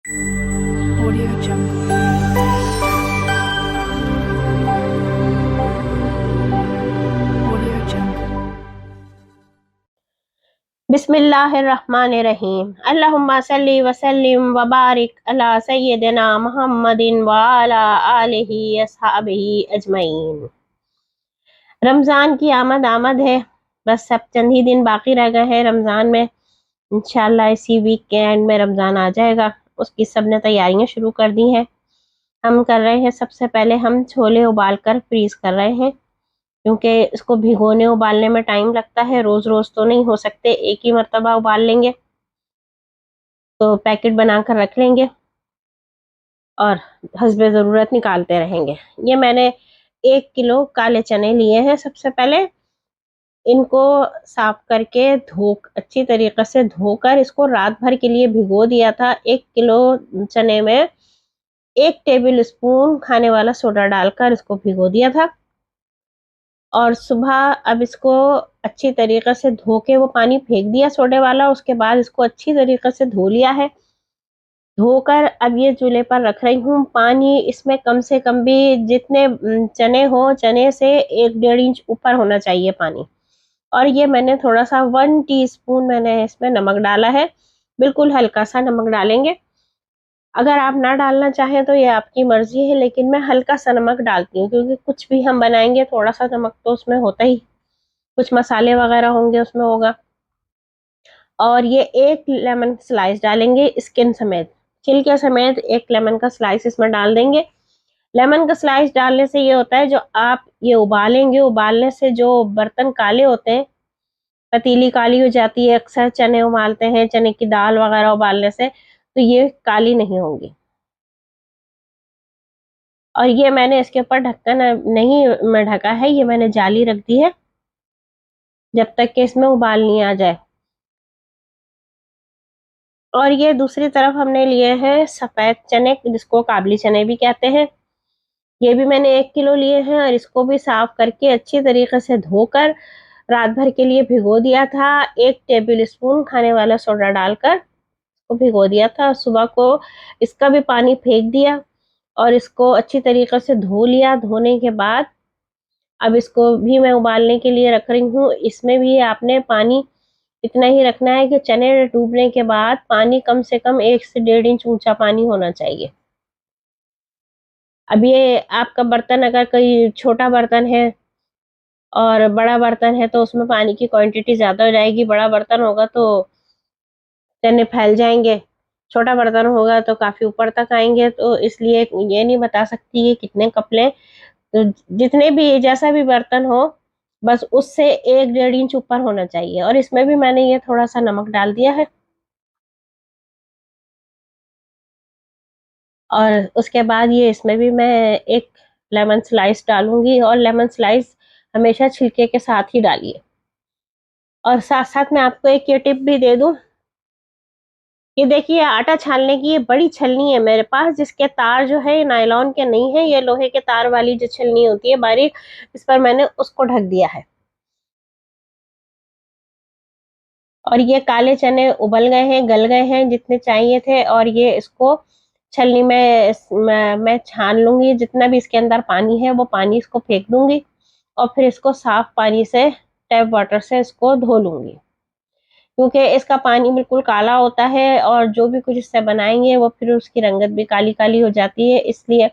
Audio Jungle. Audio Jungle. बिस्मिल्लाहिर्रहमानिर्रहीम। अल्लाहुम्मा सल्ली वसल्लिम व बारिक अला सय्यिदिना मुहम्मदिन व अला आलिहि अस्हाबिहि अजमईन। रमज़ान की आमद आमद है। बस अब चंद ही दिन बाकी रह गए हैं रमज़ान में। इंशाल्लाह इसी वीक के एंड में रमज़ान आ जाएगा। उसकी सब ने तैयारियां शुरू कर दी हैं। हम कर रहे हैं, सबसे पहले हम छोले उबाल कर फ्रीज कर रहे हैं, क्योंकि इसको भिगोने उबालने में टाइम लगता है। रोज रोज तो नहीं हो सकते, एक ही मर्तबा उबाल लेंगे तो पैकेट बनाकर रख लेंगे और हस्बे ज़रूरत निकालते रहेंगे। ये मैंने 1 किलो काले चने लिए हैं। सबसे पहले इनको साफ करके अच्छी तरीके से धोकर इसको रात भर के लिए भिगो दिया था। 1 किलो चने में 1 टेबल स्पून खाने वाला सोडा डालकर इसको भिगो दिया था। और सुबह अब इसको अच्छी तरीके से धो के वो पानी फेंक दिया सोडे वाला। उसके बाद इसको अच्छी तरीके से धो लिया है। धोकर अब ये चूल्हे पर रख रही हूँ। पानी इसमें कम से कम भी जितने चने हो, चने से 1-1.5 इंच ऊपर होना चाहिए पानी। और ये मैंने थोड़ा सा 1 टीस्पून मैंने इसमें नमक डाला है। बिल्कुल हल्का सा नमक डालेंगे। अगर आप ना डालना चाहें तो ये आपकी मर्जी है, लेकिन मैं हल्का सा नमक डालती हूँ, क्योंकि कुछ भी हम बनाएंगे थोड़ा सा नमक तो उसमें होता ही, कुछ मसाले वगैरह होंगे उसमें होगा। और ये 1 लेमन स्लाइस डालेंगे स्किन समेत, छिलके समेत 1 लेमन का स्लाइस इसमें डाल देंगे। लेमन का स्लाइस डालने से ये होता है, जो आप ये उबालेंगे, उबालने से जो बर्तन काले होते हैं, पतीली काली हो जाती है, अक्सर चने उबालते हैं, चने की दाल वगैरह उबालने से, तो ये काली नहीं होंगी। और ये मैंने इसके ऊपर ढक्कन नहीं मैं ढका है, ये मैंने जाली रख दी है जब तक कि इसमें उबाल नहीं आ जाए। और ये दूसरी तरफ हमने लिए हैं सफेद चने, जिसको काबली चने भी कहते हैं। ये भी मैंने 1 किलो लिए हैं और इसको भी साफ करके अच्छी तरीके से धोकर रात भर के लिए भिगो दिया था। 1 टेबल स्पून खाने वाला सोडा डालकर इसको भिगो दिया था। सुबह को इसका भी पानी फेंक दिया और इसको अच्छी तरीके से धो लिया। धोने के बाद अब इसको भी मैं उबालने के लिए रख रही हूँ। इसमें भी आपने पानी इतना ही रखना है कि चने डूबने के बाद पानी कम से कम 1 से 1.5 इंच ऊंचा पानी होना चाहिए। अब ये आपका बर्तन अगर कोई छोटा बर्तन है और बड़ा बर्तन है तो उसमें पानी की क्वांटिटी ज्यादा हो जाएगी। बड़ा बर्तन होगा तो चने फैल जाएंगे, छोटा बर्तन होगा तो काफी ऊपर तक आएंगे। तो इसलिए ये नहीं बता सकती कि कितने कप लें। तो जितने भी, जैसा भी बर्तन हो, बस उससे 1-1.5 इंच ऊपर होना चाहिए। और इसमें भी मैंने ये थोड़ा सा नमक डाल दिया है। और उसके बाद ये इसमें भी मैं 1 लेमन स्लाइस डालूंगी। और लेमन स्लाइस हमेशा छिलके के साथ ही डालिए। और साथ साथ मैं आपको एक ये टिप भी दे दूं, ये देखिए आटा छानने की ये बड़ी छलनी है मेरे पास, जिसके तार जो है ये नायलॉन के नहीं है, ये लोहे के तार वाली जो छलनी होती है बारीक, इस पर मैंने उसको ढक दिया है। और ये काले चने उबल गए हैं, गल गए हैं जितने चाहिए थे। और ये इसको छलनी में मैं छान लूंगी। जितना भी इसके अंदर पानी है वो पानी इसको फेंक दूंगी और फिर इसको साफ पानी से, टैप वाटर से इसको धो लूंगी, क्योंकि इसका पानी बिल्कुल काला होता है और जो भी कुछ इससे बनाएंगे वो फिर उसकी रंगत भी काली काली हो जाती है। इसलिए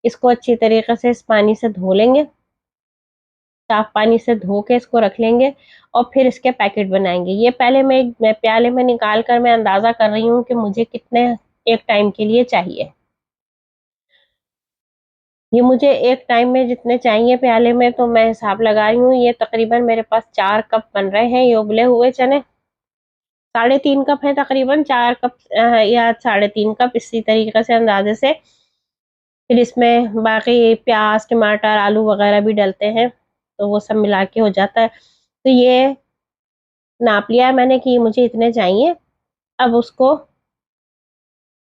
इसको अच्छी तरीके से इस पानी से धो लेंगे, साफ पानी से धो के इसको रख लेंगे और फिर इसके पैकेट बनाएंगे। ये पहले मैं प्याले में निकाल कर मैं अंदाजा कर रही हूँ कि मुझे कितने एक टाइम के लिए चाहिए। ये मुझे एक टाइम में जितने चाहिए प्याले में, तो मैं हिसाब लगा रही हूँ। ये तकरीबन मेरे पास 4 कप बन रहे हैं ये उबले हुए चने। 3.5 कप है तकरीबन, 4 कप या 3.5 कप, इसी तरीके से अंदाजे से। फिर इसमें बाकी प्याज, टमाटर, आलू वगैरह भी डलते हैं, तो वो सब मिला के हो जाता है। तो ये नाप लिया है मैंने कि मुझे इतने चाहिए। अब उसको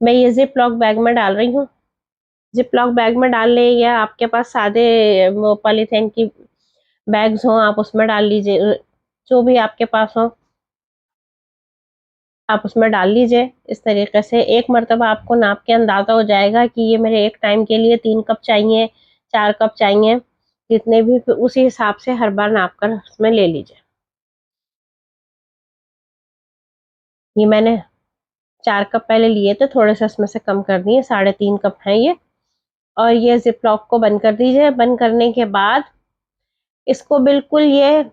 मैं ये जिप लॉक बैग में डाल रही हूँ। जिप लॉक बैग में डाल ले, या आपके पास सादे वो पॉलीथीन की बैग्स हों आप उसमें डाल लीजिए, जो भी आपके पास हो। आप उसमें डाल लीजिए। इस तरीके से एक मरतबा आपको नाप के अंदाज़ा हो जाएगा कि ये मेरे एक टाइम के लिए 3 कप चाहिए, 4 कप चाहिए, जितने भी, फिर उसी हिसाब से हर बार नाप कर उसमें ले लीजिए। ये मैंने 4 कप पहले लिए थे, थोड़े से इसमें से कम कर दिए, 3.5 कप हैं ये। और ये जिप लॉक को बंद कर दीजिए। बंद करने के बाद इसको बिल्कुल ये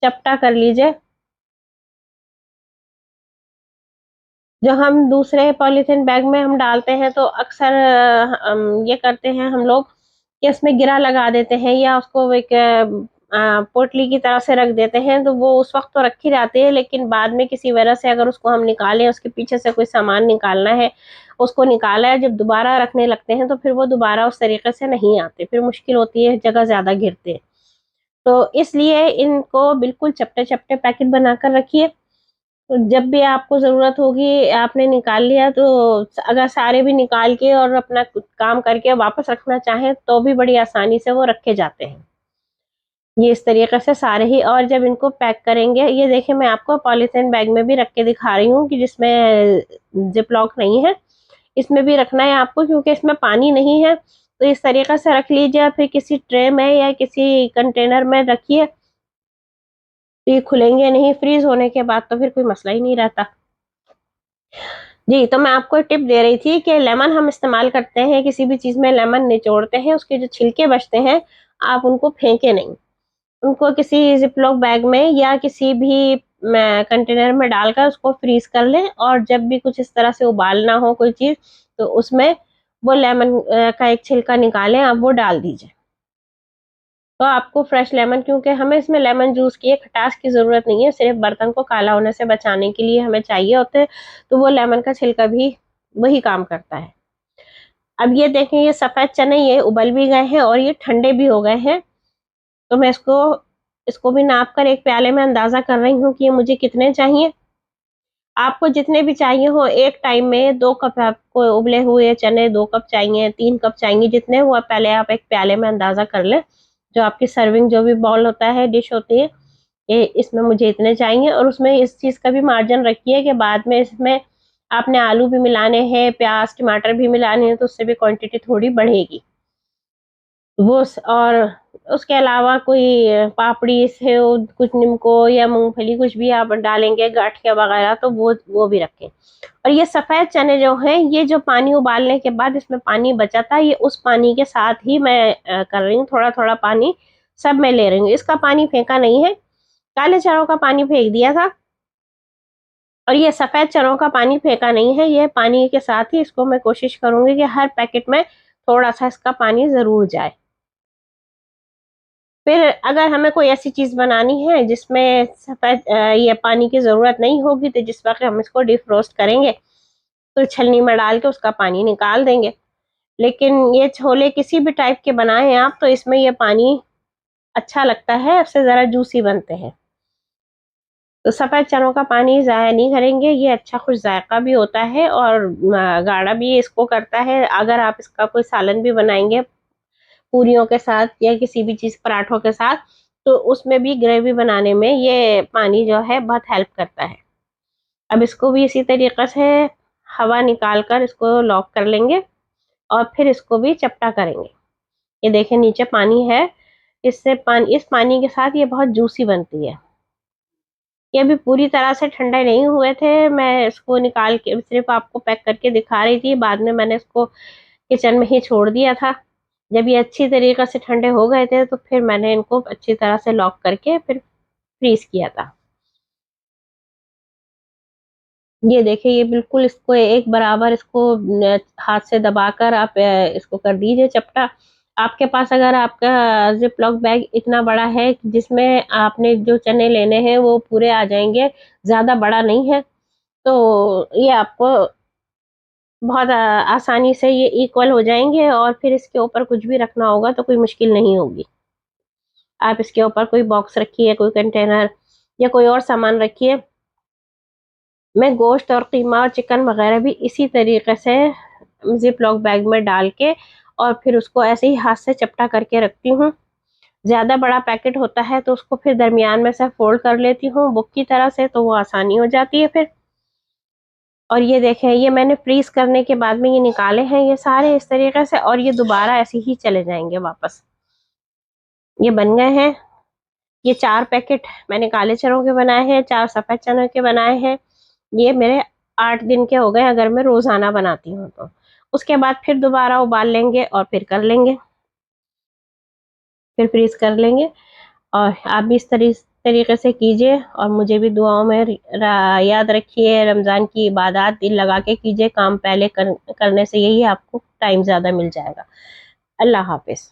चपटा कर लीजिए। जो हम दूसरे पॉलीथीन बैग में हम डालते हैं तो अक्सर ये करते हैं हम लोग कि उसमें गिरा लगा देते हैं या उसको एक पोटली की तरह से रख देते हैं, तो वो उस वक्त तो रखी जाती है, लेकिन बाद में किसी वजह से अगर उसको हम निकालें, उसके पीछे से कोई सामान निकालना है, उसको निकाला है, जब दोबारा रखने लगते हैं तो फिर वो दोबारा उस तरीके से नहीं आते, फिर मुश्किल होती है, जगह ज्यादा घिरते हैं। तो इसलिए इनको बिल्कुल चपटे चपटे पैकेट बनाकर रखिए। तो जब भी आपको ज़रूरत होगी, आपने निकाल लिया, तो अगर सारे भी निकाल के और अपना काम करके वापस रखना चाहें तो भी बड़ी आसानी से वो रखे जाते हैं। ये इस तरीके से सारे ही। और जब इनको पैक करेंगे, ये देखिए मैं आपको पॉलीथीन बैग में भी रख के दिखा रही हूँ कि जिसमें जिप लॉक नहीं है, इसमें भी रखना है आपको, क्योंकि इसमें पानी नहीं है। तो इस तरीके से रख लीजिए, फिर किसी ट्रे में या किसी कंटेनर में रखिए, तो ये खुलेंगे नहीं। फ्रीज होने के बाद तो फिर कोई मसला ही नहीं रहता। जी, तो मैं आपको टिप दे रही थी कि लेमन हम इस्तेमाल करते हैं, किसी भी चीज़ में लेमन निचोड़ते हैं, उसके जो छिलके बचते हैं, आप उनको फेंके नहीं। उनको किसी ज़िप-लॉक बैग में या किसी भी कंटेनर में डालकर उसको फ्रीज़ कर लें, और जब भी कुछ इस तरह से उबालना हो कोई चीज़, तो उसमें वो लेमन का एक छिलका निकालें, आप वो डाल दीजिए। तो आपको फ्रेश लेमन, क्योंकि हमें इसमें लेमन जूस की खटास की ज़रूरत नहीं है, सिर्फ बर्तन को काला होने से बचाने के लिए हमें चाहिए होते हैं, तो वो लेमन का छिलका भी वही काम करता है। अब ये देखें, ये सफ़ेद चने ये उबल भी गए हैं और ये ठंडे भी हो गए हैं। तो मैं इसको इसको भी नाप कर एक प्याले में अंदाज़ा कर रही हूँ कि ये मुझे कितने चाहिए। आपको जितने भी चाहिए हो, एक टाइम में 2 कप आपको उबले हुए चने 2 कप चाहिए, 3 कप चाहिए, जितने हुआ पहले आप एक प्याले में अंदाज़ा कर लें। जो आपकी सर्विंग जो भी बाउल होता है, डिश होती है, ये इसमें मुझे इतने चाहिए। और उसमें इस चीज़ का भी मार्जिन रखिए कि बाद में इसमें आपने आलू भी मिलाने हैं, प्याज टमाटर भी मिलाने हैं, तो उससे भी क्वांटिटी थोड़ी बढ़ेगी। और उसके अलावा कोई पापड़ी, सेव, कुछ नीमको या मूंगफली कुछ भी आप डालेंगे, गाठिया वगैरह, तो वो भी रखें। और ये सफ़ेद चने जो हैं, ये जो पानी उबालने के बाद इसमें पानी बचा था, ये उस पानी के साथ ही मैं कर रही हूँ, थोड़ा थोड़ा पानी सब में ले रही हूँ। इसका पानी फेंका नहीं है, काले चनों का पानी फेंक दिया था, और ये सफ़ेद चनों का पानी फेंका नहीं है। ये पानी के साथ ही इसको मैं कोशिश करूंगी कि हर पैकेट में थोड़ा सा इसका पानी ज़रूर जाए। फिर अगर हमें कोई ऐसी चीज़ बनानी है जिसमें सफ़ेद ये पानी की ज़रूरत नहीं होगी, तो जिस वक्त हम इसको डिफ्रोस्ट करेंगे तो छलनी में डाल के उसका पानी निकाल देंगे। लेकिन ये छोले किसी भी टाइप के बनाएं आप, तो इसमें ये पानी अच्छा लगता है, उससे ज़रा जूसी बनते हैं। तो सफ़ेद चनों का पानी ज़ाया नहीं करेंगे, ये अच्छा खुश जायका भी होता है और गाढ़ा भी इसको करता है। अगर आप इसका कोई सालन भी बनाएंगे पूरियों के साथ या किसी भी चीज़ पराठों के साथ, तो उसमें भी ग्रेवी बनाने में ये पानी जो है बहुत हेल्प करता है। अब इसको भी इसी तरीके से हवा निकाल कर इसको लॉक कर लेंगे और फिर इसको भी चपटा करेंगे। ये देखें नीचे पानी है, इस पानी के साथ ये बहुत जूसी बनती है। ये अभी पूरी तरह से ठंडे नहीं हुए थे, मैं इसको निकाल के सिर्फ आपको पैक करके दिखा रही थी, बाद में मैंने इसको किचन में ही छोड़ दिया था। जब ये अच्छी तरीके से ठंडे हो गए थे, तो फिर मैंने इनको अच्छी तरह से लॉक करके फिर फ्रीज किया था। ये देखिए, ये बिल्कुल इसको एक बराबर इसको हाथ से दबाकर आप इसको कर दीजिए चपटा। आपके पास अगर आपका जिप लॉक बैग इतना बड़ा है कि जिसमें आपने जो चने लेने हैं वो पूरे आ जाएंगे, ज़्यादा बड़ा नहीं है, तो ये आपको बहुत आसानी से ये इक्वल हो जाएंगे, और फिर इसके ऊपर कुछ भी रखना होगा तो कोई मुश्किल नहीं होगी। आप इसके ऊपर कोई बॉक्स रखिए, कोई कंटेनर या कोई और सामान रखिए। मैं गोश्त और कीमा और चिकन वगैरह भी इसी तरीके से जिप लॉक बैग में डाल के और फिर उसको ऐसे ही हाथ से चपटा करके रखती हूँ। ज़्यादा बड़ा पैकेट होता है तो उसको फिर दरमियान में से फोल्ड कर लेती हूँ बुक की तरह से, तो वो आसानी हो जाती है फिर। और ये देखें, ये मैंने फ्रीज करने के बाद में ये निकाले हैं ये सारे इस तरीके से, और ये दोबारा ऐसे ही चले जाएंगे वापस। ये बन गए हैं। ये 4 पैकेट मैंने काले चनों के बनाए हैं, 4 सफेद चनों के बनाए हैं। ये मेरे 8 दिन के हो गए अगर मैं रोजाना बनाती हूँ तो। उसके बाद फिर दोबारा उबाल लेंगे और फिर कर लेंगे, फिर फ्रीज कर लेंगे। और आप भी इस तरीके से कीजिए, और मुझे भी दुआओं में याद रखिए। रमज़ान की इबादत दिल लगा के कीजिए, काम पहले करने से यही आपको टाइम ज़्यादा मिल जाएगा। अल्लाह हाफिज़।